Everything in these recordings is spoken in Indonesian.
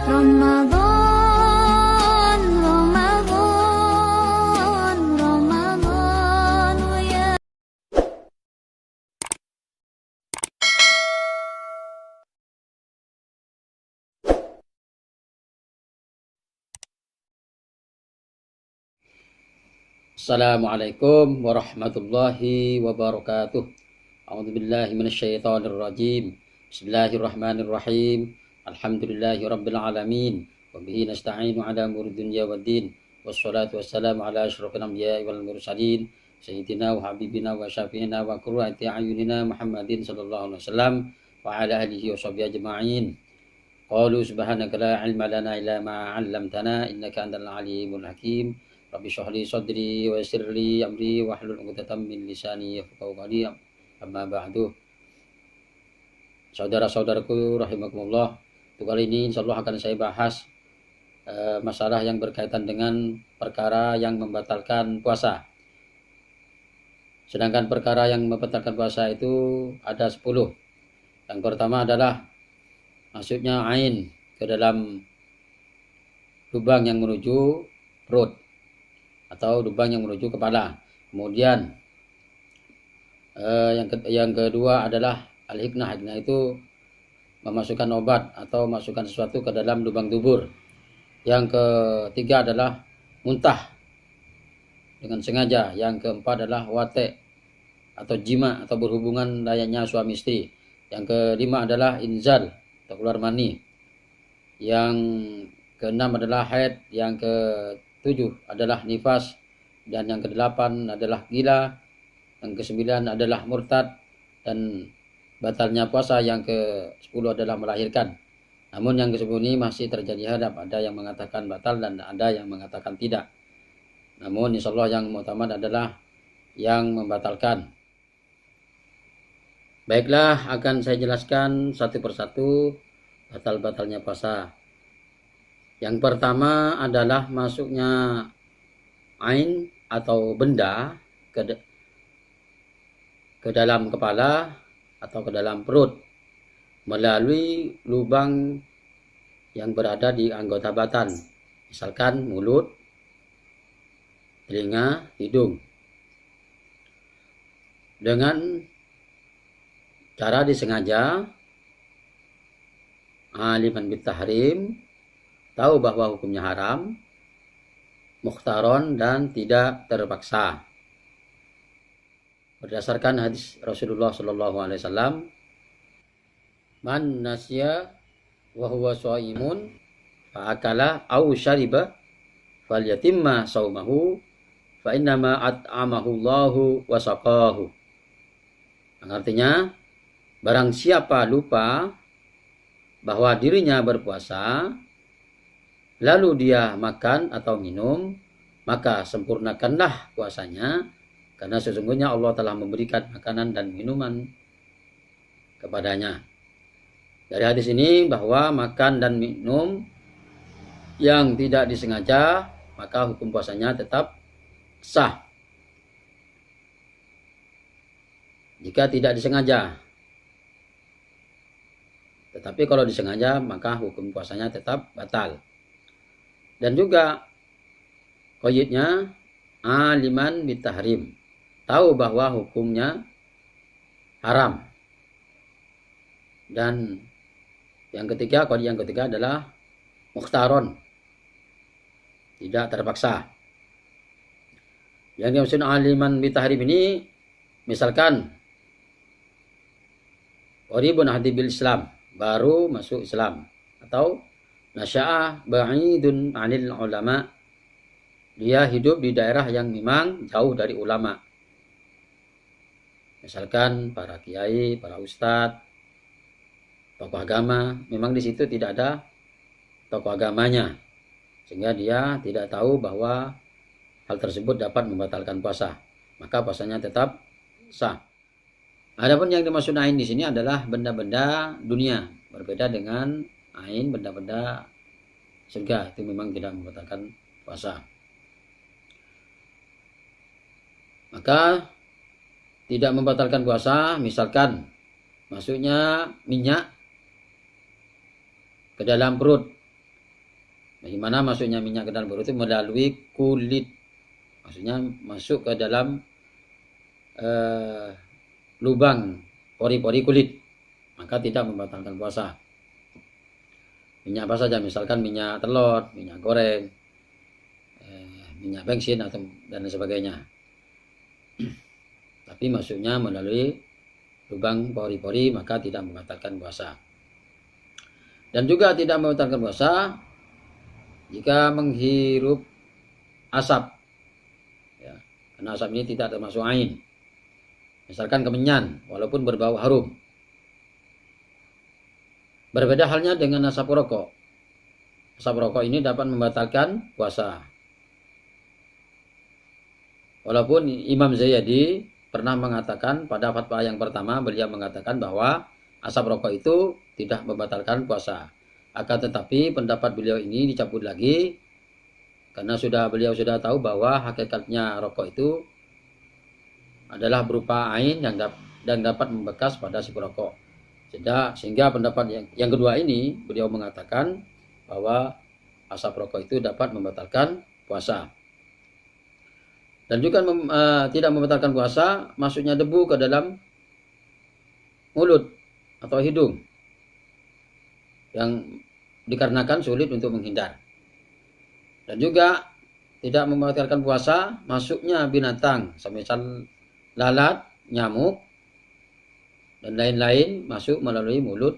Ramadan, Ramadan, Ramadan ya. Assalamualaikum warahmatullahi wabarakatuh. A'udzubillahi minasyaitonir rajim. Bismillahirrahmanirrahim. Alhamdulillahirabbil alamin. Wa bihi nasta'inu ala umuri dunya waddin. Wassalatu wassalamu ala asyrofil anbiya'i wal mursalin. Sayyidina wa habibina wa syafi'ina wa qurrati a'yunina Muhammadin sallallahu alaihi wasallam wa ala alihi wa sahbihi ajma'in. Qalu subhanaka la ilma lana illa ma 'allamtana innaka antal alimul hakim. Rabbi shrah li sadri wa yassir li amri wahlul 'uqdatam min lisani yafqahu qawli. Amma ba'du. Saudara-saudaraku rahimakumullah, untuk kali ini insyaallah akan saya bahas masalah yang berkaitan dengan perkara yang membatalkan puasa. Sedangkan perkara yang membatalkan puasa itu ada 10. Yang pertama adalah masuknya ain ke dalam lubang yang menuju perut atau lubang yang menuju kepala. Kemudian yang kedua adalah al-hiknah. Hiknah itu memasukkan obat atau masukkan sesuatu ke dalam lubang dubur. Yang ketiga adalah muntah dengan sengaja. Yang keempat adalah wate atau jima atau berhubungan layaknya suami istri. Yang kelima adalah inzal atau keluar mani. Yang keenam adalah haid. Yang ketujuh adalah nifas. Dan yang kedelapan adalah gila. Yang kesembilan adalah murtad. Dan batalnya puasa yang ke-10 adalah melahirkan. Namun yang ke-10 ini masih terjadi hadap. Ada yang mengatakan batal dan ada yang mengatakan tidak. Namun insyaallah yang mu'tamad adalah yang membatalkan. Baiklah, akan saya jelaskan satu persatu batal-batalnya puasa. Yang pertama adalah masuknya ain atau benda ke dalam kepala atau ke dalam perut melalui lubang yang berada di anggota badan, misalkan mulut, telinga, hidung. Dengan cara disengaja, aliman bitahrim, tahu bahwa hukumnya haram, mukhtaron dan tidak terpaksa. Berdasarkan hadis Rasulullah sallallahu alaihi wasallam, man nasya wa huwa shaimun fa akala aw syariba falyatimma saumahu fa innama at'amahu Allahu wa saqahu. Artinya, barang siapa lupa bahwa dirinya berpuasa, lalu dia makan atau minum, maka sempurnakanlah puasanya, karena sesungguhnya Allah telah memberikan makanan dan minuman kepadanya. Dari hadis ini bahwa makan dan minum yang tidak disengaja, maka hukum puasanya tetap sah. Jika tidak disengaja. Tetapi kalau disengaja, maka hukum puasanya tetap batal. Dan juga qayyidnya aliman bitahrim, tahu bahwa hukumnya haram. Dan yang ketiga, qayyid yang ketiga adalah mukhtaron, tidak terpaksa. Yang dimaksud aliman bitahrim ini, misalkan qaribun ahdi bil Islam, baru masuk Islam, atau nasya'a ba'idun 'anil ulama, dia hidup di daerah yang memang jauh dari ulama. Misalkan para kiai, para ustadz, tokoh agama, memang di situ tidak ada tokoh agamanya, sehingga dia tidak tahu bahwa hal tersebut dapat membatalkan puasa, maka puasanya tetap sah. Adapun yang dimaksud ain di sini adalah benda-benda dunia, berbeda dengan ain benda-benda surga, itu memang tidak membatalkan puasa. Maka tidak membatalkan puasa, misalkan masuknya minyak ke dalam perut Bagaimana masuknya minyak ke dalam perut itu melalui kulit. Maksudnya masuk ke dalam lubang pori-pori kulit. Maka tidak membatalkan puasa. Minyak apa saja, misalkan minyak telur, minyak goreng, minyak bensin atau dan sebagainya. Tapi masuknya melalui lubang pori-pori maka tidak membatalkan puasa. Dan juga tidak membatalkan puasa jika menghirup asap, ya, karena asap ini tidak termasuk ain. Misalkan kemenyan, walaupun berbau harum. Berbeda halnya dengan asap rokok. Asap rokok ini dapat membatalkan puasa. Walaupun Imam Zayyadi pernah mengatakan pada fatwa yang pertama, beliau mengatakan bahwa asap rokok itu tidak membatalkan puasa. Akan tetapi pendapat beliau ini dicabut lagi karena beliau sudah tahu bahwa hakikatnya rokok itu adalah berupa ain dan dapat membekas pada si perokok. Sehingga pendapat yang kedua ini beliau mengatakan bahwa asap rokok itu dapat membatalkan puasa. Dan juga tidak membatalkan puasa masuknya debu ke dalam mulut atau hidung yang dikarenakan sulit untuk menghindar. Dan juga tidak membatalkan puasa masuknya binatang semisal lalat, nyamuk, dan lain-lain masuk melalui mulut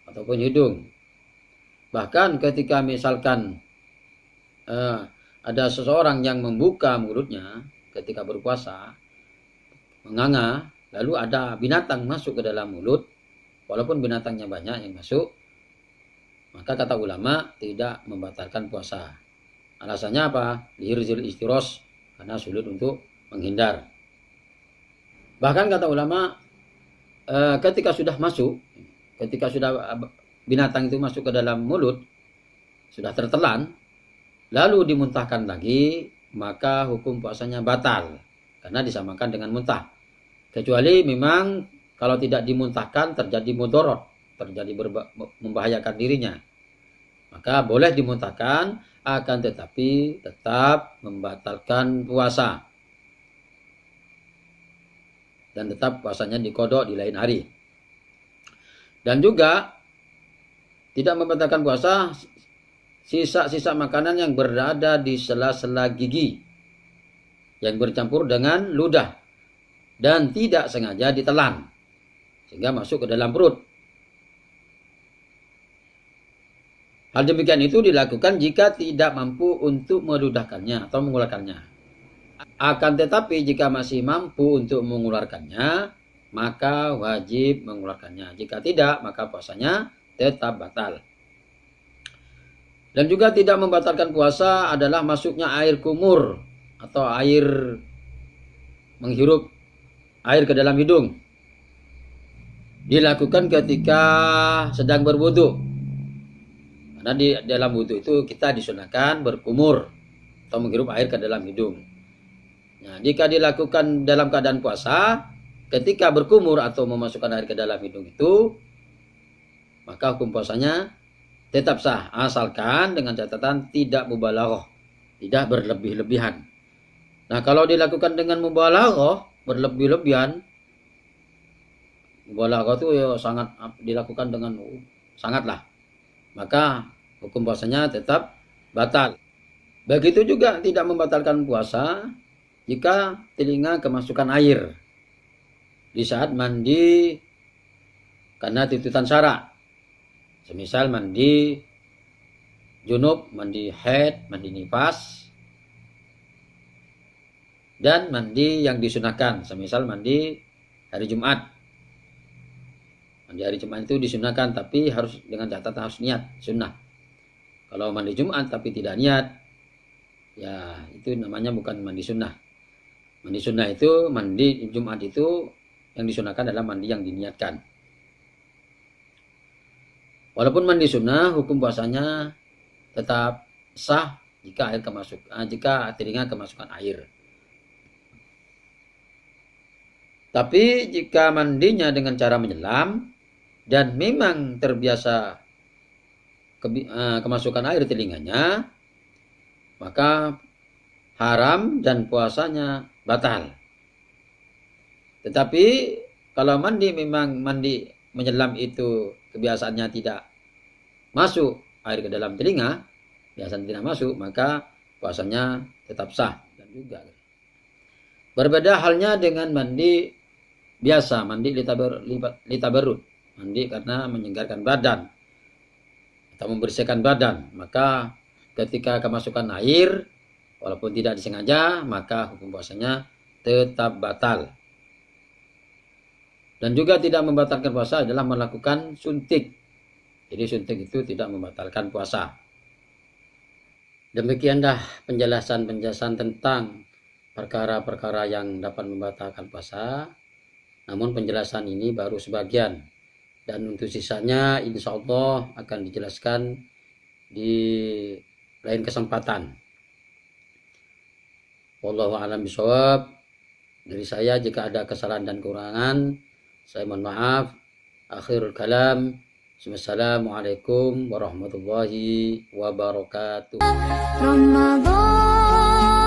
ataupun hidung. Bahkan ketika misalkan ada seseorang yang membuka mulutnya ketika berpuasa, menganga, lalu ada binatang masuk ke dalam mulut, walaupun binatangnya banyak yang masuk, maka kata ulama tidak membatalkan puasa. Alasannya apa? Lihirzil istiros, karena sulit untuk menghindar. Bahkan kata ulama, ketika sudah binatang itu masuk ke dalam mulut, sudah tertelan, lalu dimuntahkan lagi, maka hukum puasanya batal karena disamakan dengan muntah. Kecuali memang kalau tidak dimuntahkan terjadi mudorot, terjadi membahayakan dirinya, maka boleh dimuntahkan, akan tetapi tetap membatalkan puasa dan tetap puasanya dikodok di lain hari. Dan juga tidak membatalkan puasa sisa-sisa makanan yang berada di sela-sela gigi yang bercampur dengan ludah dan tidak sengaja ditelan sehingga masuk ke dalam perut. Hal demikian itu dilakukan jika tidak mampu untuk meludahkannya atau mengeluarkannya. Akan tetapi jika masih mampu untuk mengeluarkannya, maka wajib mengeluarkannya. Jika tidak, maka puasanya tetap batal. Dan juga tidak membatalkan puasa adalah masuknya air kumur atau air menghirup air ke dalam hidung. Dilakukan ketika sedang berwudu. Karena di dalam wudu itu kita disunahkan berkumur atau menghirup air ke dalam hidung. Nah, jika dilakukan dalam keadaan puasa, ketika berkumur atau memasukkan air ke dalam hidung itu, maka hukum puasanya tetap sah, asalkan dengan catatan tidak mubalaghah, tidak berlebih-lebihan. Nah, kalau dilakukan dengan mubalaghah, berlebih-lebihan, mubalaghah itu ya sangat dilakukan dengan sangatlah, maka hukum puasanya tetap batal. Begitu juga tidak membatalkan puasa jika telinga kemasukan air di saat mandi karena tuntutan syara. Semisal mandi junub, mandi haid, mandi nifas, dan mandi yang disunahkan. Semisal mandi hari Jumat. Mandi hari Jumat itu disunahkan, tapi harus dengan catatan harus niat, sunnah. Kalau mandi Jumat tapi tidak niat, ya itu namanya bukan mandi sunnah. Mandi sunnah itu, mandi Jumat itu yang disunahkan adalah mandi yang diniatkan. Walaupun mandi sunnah, hukum puasanya tetap sah jika telinga kemasukan air. Tapi jika mandinya dengan cara menyelam dan memang terbiasa kemasukan air telinganya, maka haram dan puasanya batal. Tetapi kalau memang mandi menyelam itu kebiasaannya tidak masuk air ke dalam telinga, biasanya tidak masuk, maka puasanya tetap sah. Dan juga berbeda halnya dengan mandi biasa, mandi litabarut, mandi karena menyegarkan badan atau membersihkan badan. Maka ketika kemasukan air, walaupun tidak disengaja, maka hukum puasanya tetap batal. Dan juga tidak membatalkan puasa adalah melakukan suntik. Jadi suntik itu tidak membatalkan puasa. Demikianlah penjelasan tentang perkara-perkara yang dapat membatalkan puasa. Namun penjelasan ini baru sebagian. Dan untuk sisanya insya Allah akan dijelaskan di lain kesempatan. Wallahu a'lam bishawab. Dari saya jika ada kesalahan dan kekurangan, saya mohon maaf. Akhirul kalam. Assalamualaikum warahmatullahi wabarakatuh. Ramadan